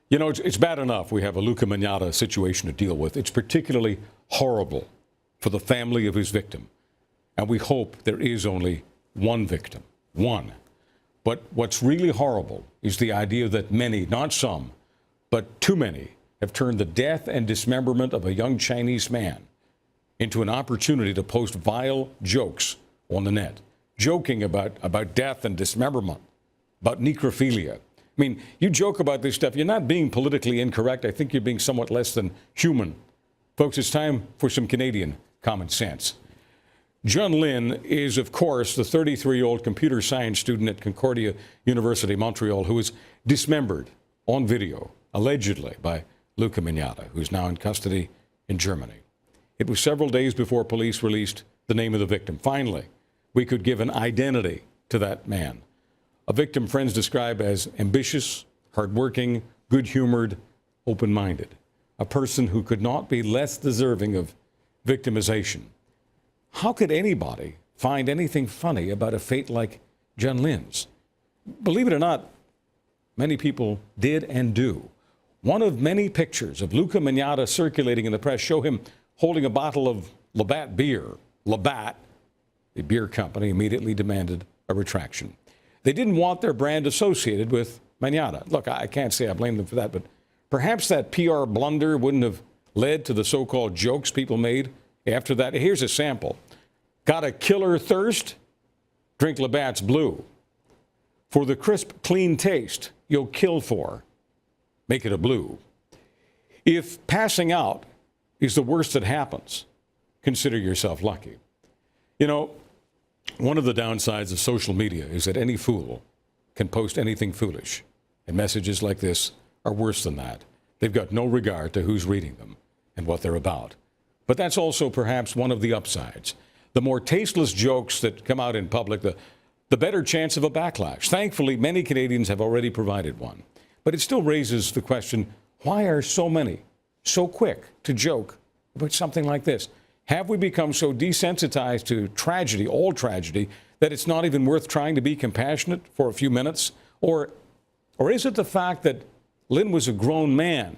You know, it's bad enough we have a Luca Magnotta situation to deal with. It's particularly horrible for the family of his victim. And we hope there is only one victim. One. But what's really horrible is the idea that many, not some, but too many, have turned the death and dismemberment of a young Chinese man into an opportunity to post vile jokes on the net, joking about death and dismemberment, about necrophilia. I mean, you joke about this stuff. You're not being politically incorrect. I think you're being somewhat less than human. Folks, it's time for some Canadian common sense. John Lynn is, of course, the 33-year-old computer science student at Concordia University, Montreal, who was dismembered on video, allegedly, by Luca Magnotta, who's now in custody in Germany. It was several days before police released the name of the victim. Finally, we could give an identity to that man. A victim friends describe as ambitious, hardworking, good-humored, open-minded. A person who could not be less deserving of victimization. How could anybody find anything funny about a fate like John Lynn's? Believe it or not, many people did and do. One of many pictures of Luca Magnotta circulating in the press show him holding a bottle of Labatt beer. Labatt, the beer company, immediately demanded a retraction. They didn't want their brand associated with Magnotta. Look, I can't say I blame them for that, but perhaps that PR blunder wouldn't have led to the so-called jokes people made after that. Here's a sample. Got a killer thirst? Drink Labatt's Blue. For the crisp, clean taste you'll kill for, make it a blue. If passing out is the worst that happens, consider yourself lucky. You know, one of the downsides of social media is that any fool can post anything foolish. And messages like this are worse than that. They've got no regard to who's reading them and what they're about. But that's also perhaps one of the upsides. The more tasteless jokes that come out in public, the better chance of a backlash. Thankfully, many Canadians have already provided one. But it still raises the question, why are so many so quick to joke about something like this? Have we become so desensitized to tragedy, all tragedy, that it's not even worth trying to be compassionate for a few minutes? Or is it the fact that Lynn was a grown man?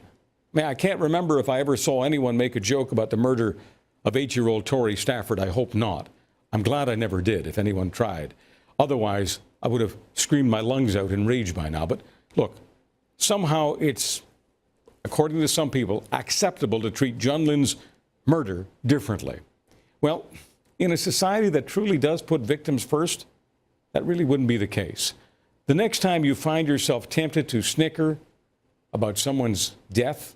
Man, I can't remember if I ever saw anyone make a joke about the murder of 8-year-old Tori Stafford. I hope not. I'm glad I never did, if anyone tried. Otherwise, I would have screamed my lungs out in rage by now. But look, somehow it's, according to some people, acceptable to treat John Lynn's murder differently. Well, in a society that truly does put victims first, that really wouldn't be the case. The next time you find yourself tempted to snicker about someone's death,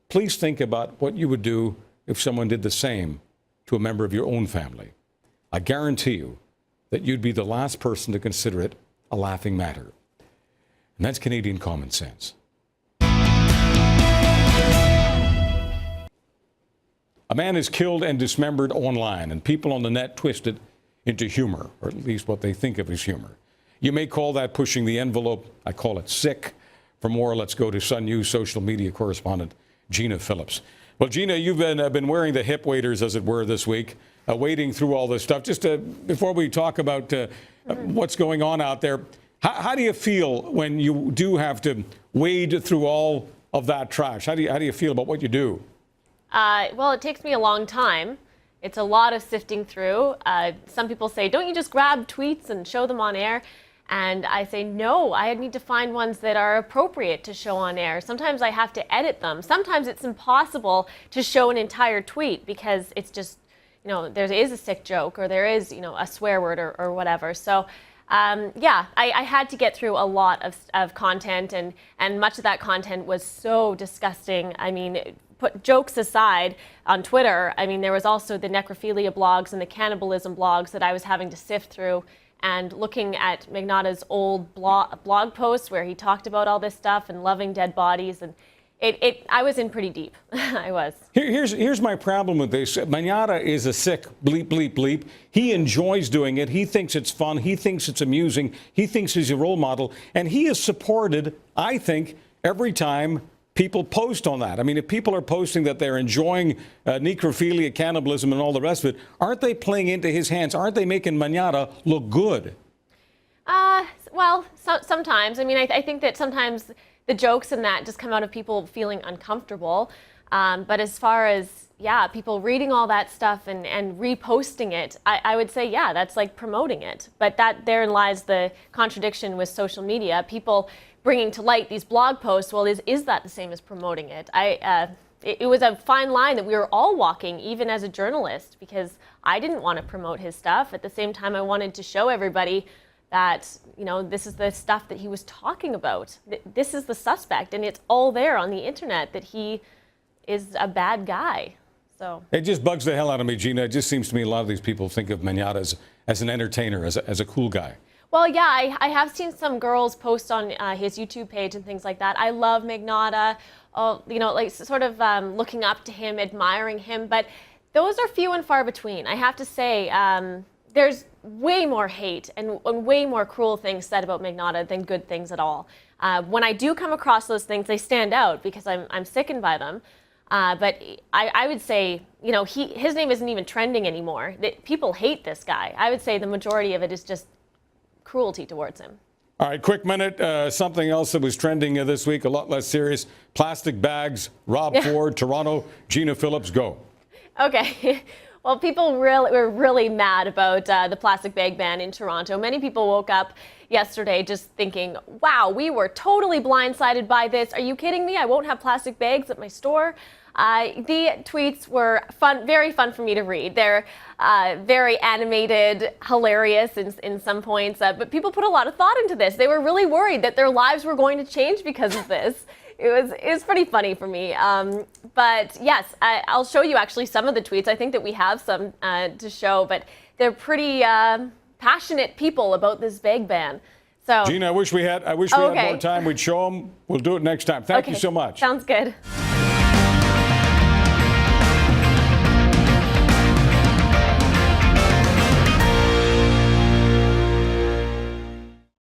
please think about what you would do if someone did the same to a member of your own family. I guarantee you that you'd be the last person to consider it a laughing matter. And that's Canadian common sense. A man is killed and dismembered online, and people on the net twist it into humor, or at least what they think of as humor. You may call that pushing the envelope. I call it sick. For more, let's go to Sun News social media correspondent Gina Phillips. Well, Gina, you've been wearing the hip waders, as it were, this week, wading through all this stuff. Just before we talk about what's going on out there, how do you feel when you do have to wade through all of that trash? How do you feel about what you do? Well, it takes me a long time. It's a lot of sifting through. Some people say, don't you just grab tweets and show them on air? And I say, no, I need to find ones that are appropriate to show on air. Sometimes I have to edit them. Sometimes it's impossible to show an entire tweet because it's just, you know, there is a sick joke or there is, you know, a swear word or whatever. So, yeah, I had to get through a lot of content, and much of that content was so disgusting. I mean, put jokes aside, on Twitter, I mean, there was also the necrophilia blogs and the cannibalism blogs that I was having to sift through, and looking at Magnotta's old blog posts where he talked about all this stuff and loving dead bodies, and I was in pretty deep. I was. Here's my problem with this. Magnotta is a sick bleep, bleep, bleep. He enjoys doing it. He thinks it's fun. He thinks it's amusing. He thinks he's a role model. And he is supported, I think, every time people post on that. I mean, if people are posting that they're enjoying necrophilia, cannibalism, and all the rest of it, aren't they playing into his hands? Aren't they making Magnotta look good? Well, sometimes. I mean, I think that sometimes the jokes in that just come out of people feeling uncomfortable. But as far as, yeah, people reading all that stuff and reposting it, I would say, yeah, that's like promoting it. But therein lies the contradiction with social media. People bringing to light these blog posts, well, is that the same as promoting it? It was a fine line that we were all walking, even as a journalist, because I didn't want to promote his stuff. At the same time, I wanted to show everybody that, you know, this is the stuff that he was talking about. This is the suspect, and it's all there on the internet that he is a bad guy. So it just bugs the hell out of me, Gina. It just seems to me a lot of these people think of Magnotta as an entertainer, as a cool guy. Well, yeah, I have seen some girls post on his YouTube page and things like that. I love Magnotta, you know, like sort of looking up to him, admiring him, but those are few and far between. I have to say, there's way more hate and way more cruel things said about Magnotta than good things at all. When I do come across those things, they stand out because I'm sickened by them. But I would say, you know, his name isn't even trending anymore. People hate this guy. I would say the majority of it is just cruelty towards him. All right, quick minute. Something else that was trending this week, a lot less serious. Plastic bags, Rob Ford, Toronto, Gina Phillips, go. Okay. Well, people were really mad about the plastic bag ban in Toronto. Many people woke up yesterday just thinking, wow, we were totally blindsided by this. Are you kidding me? I won't have plastic bags at my store. The tweets were fun, very fun for me to read. They're very animated, hilarious in some points, but people put a lot of thought into this. They were really worried that their lives were going to change because of this. It was pretty funny for me. But yes, I'll show you actually some of the tweets. I think that we have some to show, but they're pretty passionate people about this bag ban. So Gina, I wish we had more time. We'd show them. We'll do it next time. Thank you so much. Sounds good.